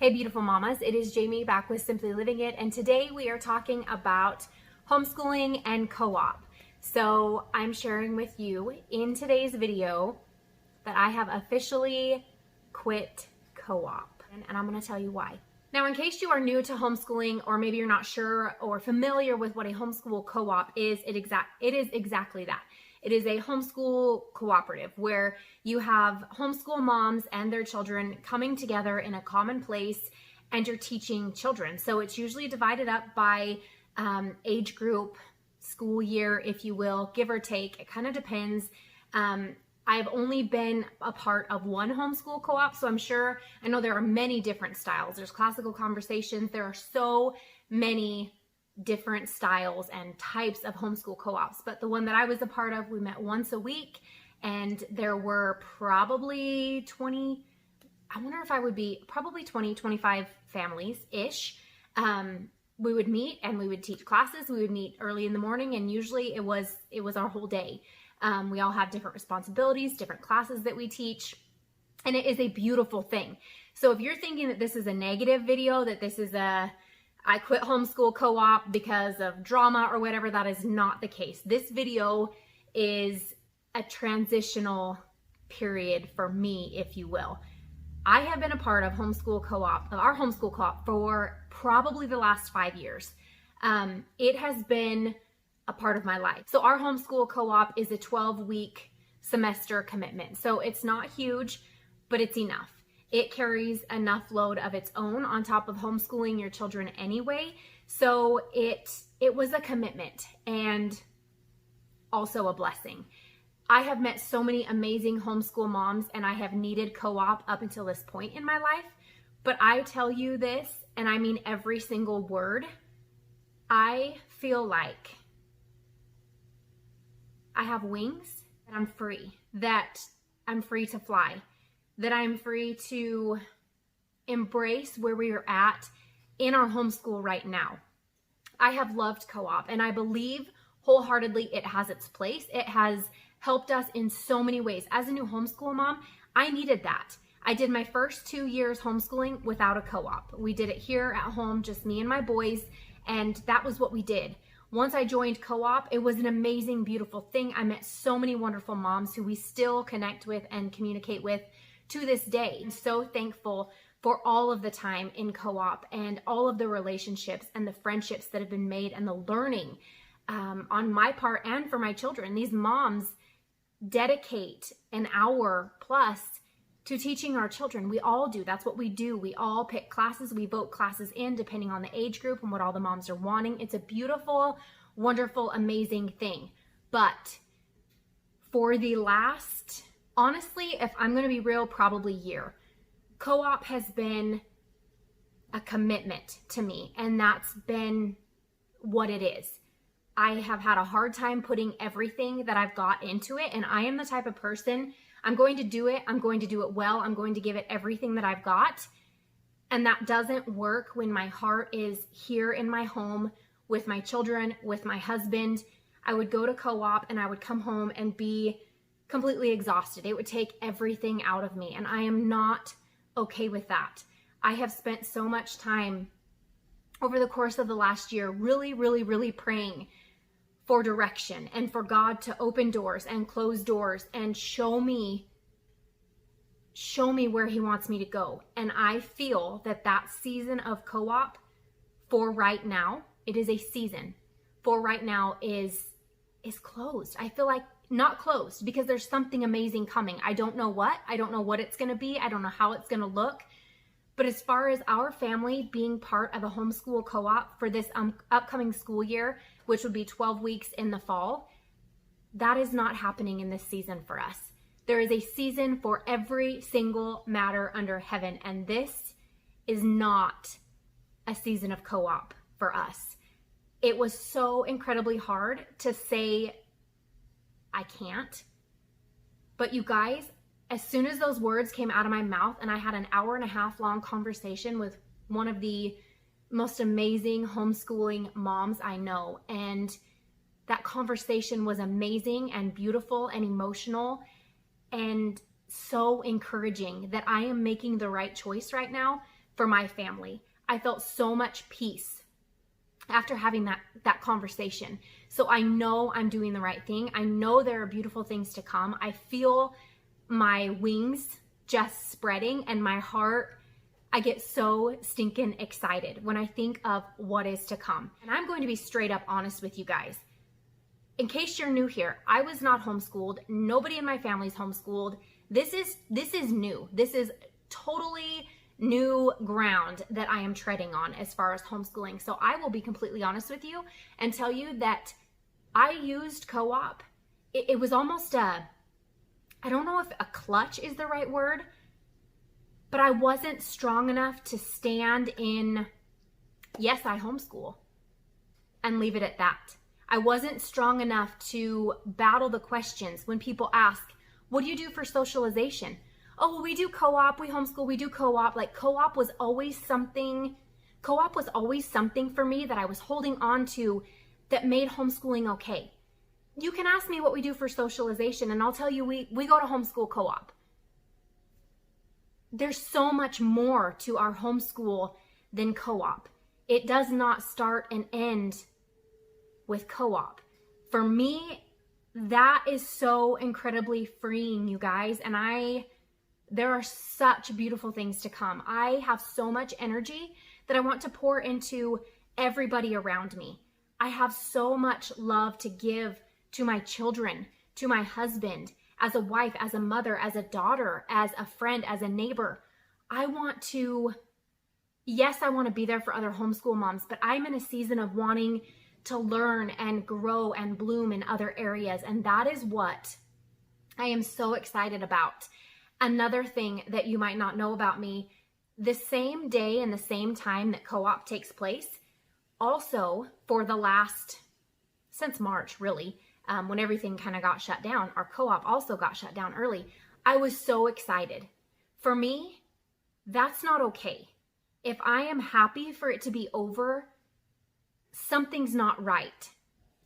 Hey beautiful mamas, it is Jamie back with Simply Living It, and today we are talking about homeschooling and co-op. So I'm sharing with you in today's video that I have officially quit co-op, and I'm going to tell you why. Now, in case you are new to homeschooling, or maybe you're not sure or familiar with what a homeschool co-op is, it is exactly that. It is a homeschool cooperative where you have homeschool moms and their children coming together in a common place, and you're teaching children. So it's usually divided up by age group, school year, if you will, give or take. It kind of depends. I've only been a part of one homeschool co-op, so I know there are many different styles. There's classical conversations. There are so many different styles and types of homeschool co-ops, but the one that I was a part of, we met once a week, and there were probably 20, I wonder if I would be probably 20, 25 families-ish. We would meet and we would teach classes. We would meet early in the morning, and usually it was our whole day. We all have different responsibilities, different classes that we teach, and it is a beautiful thing. So if you're thinking that this is a negative video, that this is I quit homeschool co-op because of drama or whatever, that is not the case. This video is a transitional period for me, if you will. I have been a part of our homeschool co-op for probably the last 5 years. It has been a part of my life. So our homeschool co-op is a 12-week semester commitment. So it's not huge, but it's enough. It carries enough load of its own on top of homeschooling your children anyway. So it was a commitment and also a blessing. I have met so many amazing homeschool moms, and I have needed co-op up until this point in my life. But I tell you this, and I mean every single word, I feel like I have wings, that I'm free, that I'm free to fly, that I'm free to embrace where we are at in our homeschool right now. I have loved co-op, and I believe wholeheartedly it has its place. It has helped us in so many ways. As a new homeschool mom, I needed that. I did my first 2 years homeschooling without a co-op. We did it here at home, just me and my boys, and that was what we did. Once I joined co-op, it was an amazing, beautiful thing. I met so many wonderful moms who we still connect with and communicate with to this day. I'm so thankful for all of the time in co-op and all of the relationships and the friendships that have been made and the learning on my part and for my children. These moms dedicate an hour plus to teaching our children. We all do. That's what we do. We all pick classes. We vote classes in depending on the age group and what all the moms are wanting. It's a beautiful, wonderful, amazing thing. But for the last, honestly, if I'm going to be real, probably year, co-op has been a commitment to me, and that's been what it is. I have had a hard time putting everything that I've got into it, and I am the type of person, I'm going to do it. I'm going to do it well. I'm going to give it everything that I've got. And that doesn't work when my heart is here in my home with my children, with my husband. I would go to co-op and I would come home and be completely exhausted. It would take everything out of me, and I am not okay with that. I have spent so much time over the course of the last year really praying for direction and for God to open doors and close doors and show me where He wants me to go. And I feel that season of co-op for right now, it is a season for right now is closed. I feel like not closed because there's something amazing coming. I don't know what. I don't know what it's going to be. I don't know how it's going to look. But as far as our family being part of a homeschool co-op for this upcoming school year, which would be 12 weeks in the fall, that is not happening in this season for us. There is a season for every single matter under heaven, and this is not a season of co-op for us. It was so incredibly hard to say, I can't. But you guys, as soon as those words came out of my mouth, and I had an 1.5 hour long conversation with one of the most amazing homeschooling moms I know, and that conversation was amazing and beautiful and emotional and so encouraging that I am making the right choice right now for my family. I felt so much peace after having that conversation. So I know I'm doing the right thing. I know there are beautiful things to come. I feel my wings just spreading, and my heart, I get so stinking excited when I think of what is to come. And I'm going to be straight up honest with you guys. In case you're new here, I was not homeschooled. Nobody in my family is homeschooled. This is new. This is totally new ground that I am treading on as far as homeschooling. So I will be completely honest with you and tell you that I used co-op. It was almost I don't know if a clutch is the right word, but I wasn't strong enough to stand in, yes, I homeschool, and leave it at that. I wasn't strong enough to battle the questions when people ask, what do you do for socialization? Oh, well, we do co-op, we homeschool, we do co-op. Like co-op was always something for me that I was holding on to that made homeschooling okay. You can ask me what we do for socialization and I'll tell you we go to homeschool co-op. There's so much more to our homeschool than co-op. It does not start and end with co-op. For me, that is so incredibly freeing, you guys, and there are such beautiful things to come. I have so much energy that I want to pour into everybody around me. I have so much love to give to my children, to my husband, as a wife, as a mother, as a daughter, as a friend, as a neighbor. I want to be there for other homeschool moms, but I'm in a season of wanting to learn and grow and bloom in other areas. And that is what I am so excited about. Another thing that you might not know about me, the same day and the same time that co-op takes place, also for since March really, when everything kind of got shut down, our co-op also got shut down early. I was so excited. For me, that's not okay. If I am happy for it to be over, something's not right.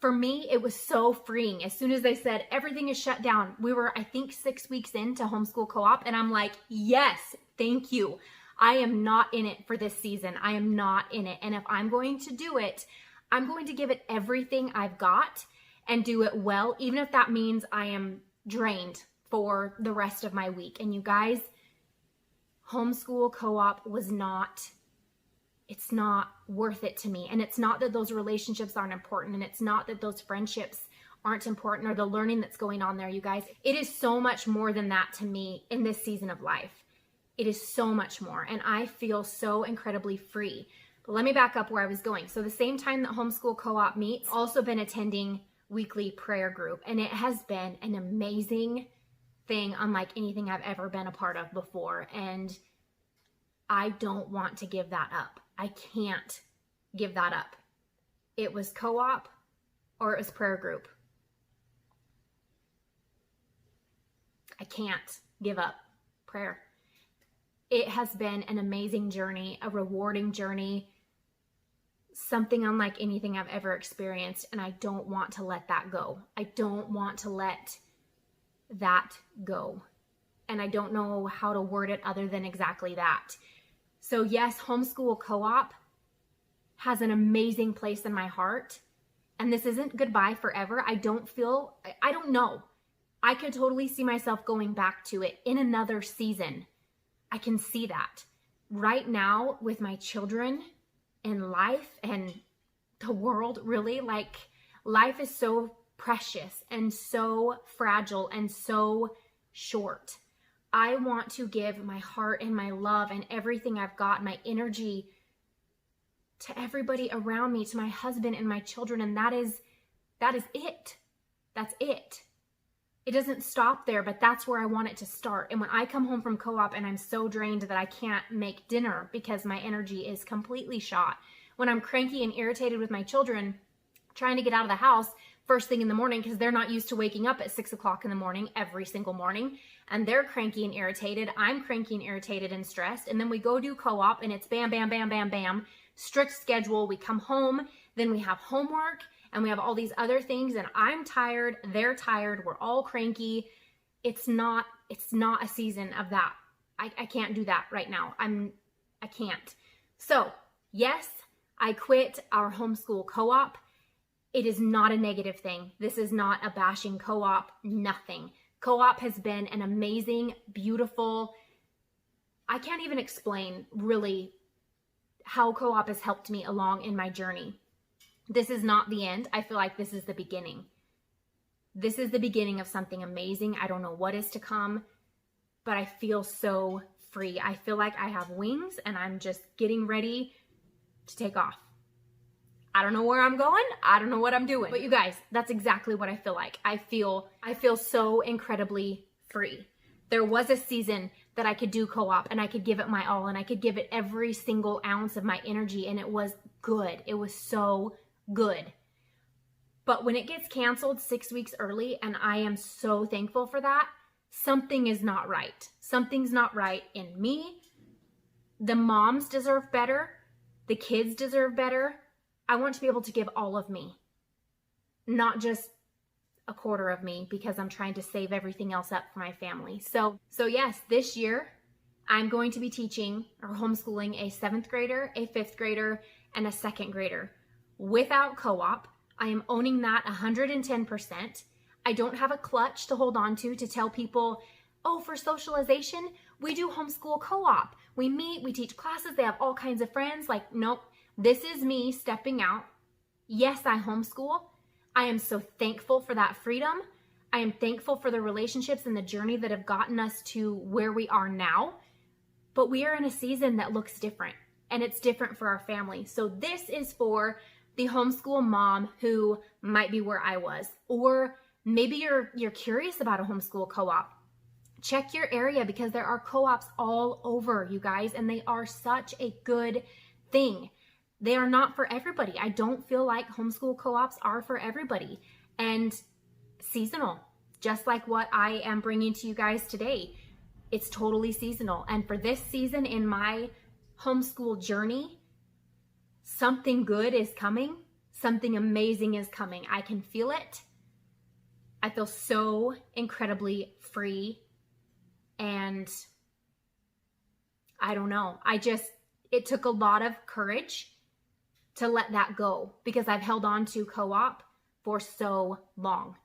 For me, it was so freeing. As soon as they said everything is shut down, we were, I think, 6 weeks into homeschool co-op, and I'm like, yes, thank you. I am not in it for this season. I am not in it. And if I'm going to do it, I'm going to give it everything I've got and do it well, even if that means I am drained for the rest of my week. And you guys, homeschool co-op it's not worth it to me. And it's not that those relationships aren't important, and it's not that those friendships aren't important or the learning that's going on there, you guys. It is so much more than that to me in this season of life. It is so much more, and I feel so incredibly free. But let me back up where I was going. So the same time that homeschool co-op meets, I've also been attending weekly prayer group, and it has been an amazing thing, unlike anything I've ever been a part of before. And I don't want to give that up. I can't give that up. It was co-op or it was prayer group. I can't give up prayer. It has been an amazing journey, a rewarding journey, something unlike anything I've ever experienced, and I don't want to let that go. I don't want to let that go. And I don't know how to word it other than exactly that. So yes, homeschool co-op has an amazing place in my heart. And this isn't goodbye forever. I don't know. I could totally see myself going back to it in another season. I can see that. Right now with my children and life and the world, really, like life is so precious and so fragile and so short. I want to give my heart and my love and everything I've got, my energy, to everybody around me, to my husband and my children. And that is it. That's it. It doesn't stop there, but that's where I want it to start. And when I come home from co-op and I'm so drained that I can't make dinner because my energy is completely shot, when I'm cranky and irritated with my children, trying to get out of the house first thing in the morning because they're not used to waking up at 6 o'clock in the morning every single morning, and they're cranky and irritated, I'm cranky and irritated and stressed, and then we go do co-op and it's bam, bam, bam, bam, bam, strict schedule. We come home, then we have homework, and we have all these other things, and I'm tired, they're tired, we're all cranky. It's not a season of that. I can't do that right now. I can't. So yes, I quit our homeschool co-op. It is not a negative thing. This is not a bashing co-op, nothing. Co-op has been an amazing, beautiful, I can't even explain really how co-op has helped me along in my journey. This is not the end. I feel like this is the beginning. This is the beginning of something amazing. I don't know what is to come, but I feel so free. I feel like I have wings and I'm just getting ready to take off. I don't know where I'm going. I don't know what I'm doing. But you guys, that's exactly what I feel like. I feel so incredibly free. There was a season that I could do co-op and I could give it my all and I could give it every single ounce of my energy and it was good. It was so good. But when it gets canceled 6 weeks early, and I am so thankful for that, something is not right. Something's not right in me. The moms deserve better. The kids deserve better. I want to be able to give all of me, not just a quarter of me because I'm trying to save everything else up for my family. So yes, this year I'm going to be teaching or homeschooling a 7th grader, a 5th grader, and a 2nd grader without co-op. I am owning that 110%. I don't have a clutch to hold on to tell people, oh, for socialization, we do homeschool co-op. We meet, we teach classes, they have all kinds of friends. Like, nope, this is me stepping out. Yes, I homeschool. I am so thankful for that freedom. I am thankful for the relationships and the journey that have gotten us to where we are now. But we are in a season that looks different, and it's different for our family. So this is for the homeschool mom who might be where I was, or maybe you're curious about a homeschool co-op. Check your area because there are co-ops all over, you guys, and they are such a good thing. They are not for everybody. I don't feel like homeschool co-ops are for everybody, and seasonal, just like what I am bringing to you guys today. It's totally seasonal. And for this season in my homeschool journey, something good is coming. Something amazing is coming. I can feel it. I feel so incredibly free. And I don't know. It took a lot of courage to let that go because I've held on to co-op for so long.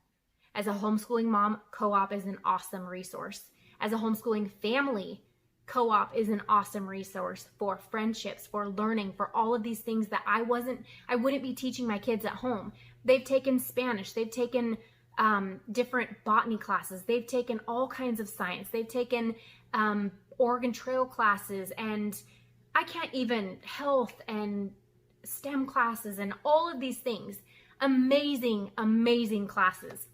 As a homeschooling mom, co-op is an awesome resource. As a homeschooling family, co-op is an awesome resource for friendships, for learning, for all of these things that I wouldn't be teaching my kids at home. They've taken Spanish, they've taken different botany classes, they've taken all kinds of science, they've taken Oregon Trail classes, and I can't even health and STEM classes and all of these things. Amazing, amazing classes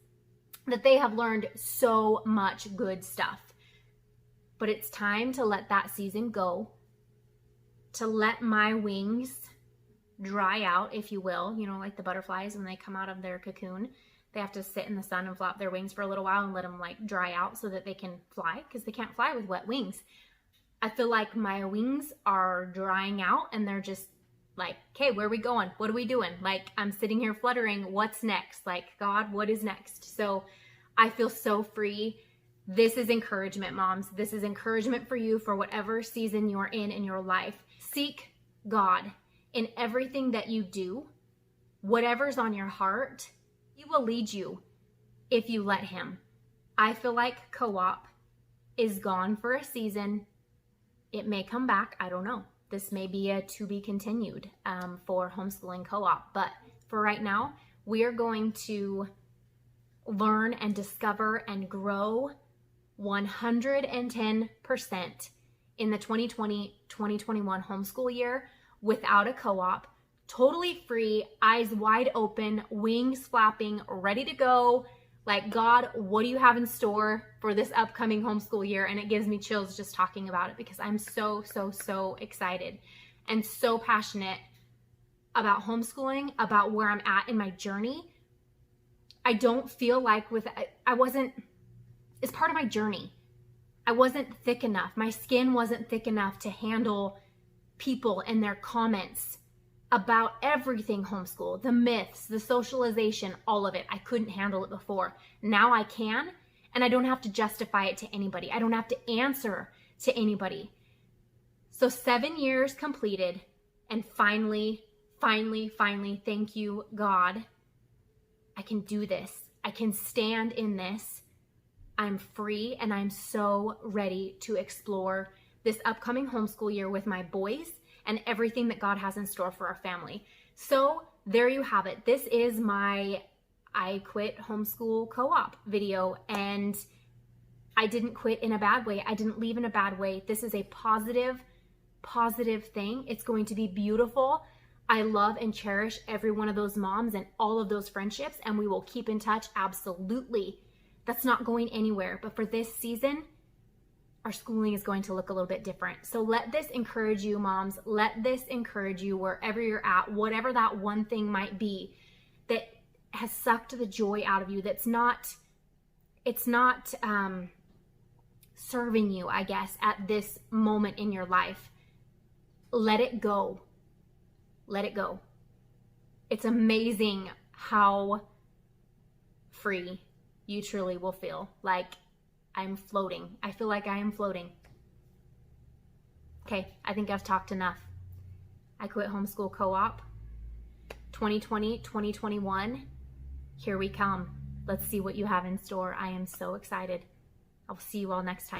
that they have learned so much good stuff. But it's time to let that season go, to let my wings dry out, if you will. You know, like the butterflies when they come out of their cocoon, they have to sit in the sun and flap their wings for a little while and let them like dry out so that they can fly, because they can't fly with wet wings. I feel like my wings are drying out and they're just like, okay, where are we going? What are we doing? Like, I'm sitting here fluttering. What's next? Like, God, what is next? So I feel so free. This is encouragement, moms. This is encouragement for you for whatever season you're in your life. Seek God in everything that you do. Whatever's on your heart, He will lead you if you let Him. I feel like co-op is gone for a season. It may come back. I don't know. This may be a to be continued for homeschooling co-op. But for right now, we are going to learn and discover and grow 110% in the 2020-2021 homeschool year without a co-op, totally free, eyes wide open, wings flapping, ready to go. Like, God, what do you have in store for this upcoming homeschool year? And it gives me chills just talking about it because I'm so, so, so excited and so passionate about homeschooling, about where I'm at in my journey. I don't feel like it's part of my journey. I wasn't thick enough. My skin wasn't thick enough to handle people and their comments about everything homeschool, the myths, the socialization, all of it. I couldn't handle it before. Now I can, and I don't have to justify it to anybody. I don't have to answer to anybody. So 7 years completed, and finally, thank you, God. I can do this. I can stand in this. I'm free, and I'm so ready to explore this upcoming homeschool year with my boys and everything that God has in store for our family. So there you have it. This is my I quit homeschool co-op video, and I didn't quit in a bad way. I didn't leave in a bad way. This is a positive thing. It's going to be beautiful. I love and cherish every one of those moms and all of those friendships, and we will keep in touch. Absolutely. That's not going anywhere. But for this season, our schooling is going to look a little bit different. So let this encourage you, moms. Let this encourage you wherever you're at, whatever that one thing might be that has sucked the joy out of you, it's not serving you, I guess, at this moment in your life. Let it go. Let it go. It's amazing how free you truly will feel. Like I'm floating. I feel like I am floating. Okay, I think I've talked enough. I quit homeschool co-op. 2020, 2021. Here we come. Let's see what you have in store. I am so excited. I'll see you all next time.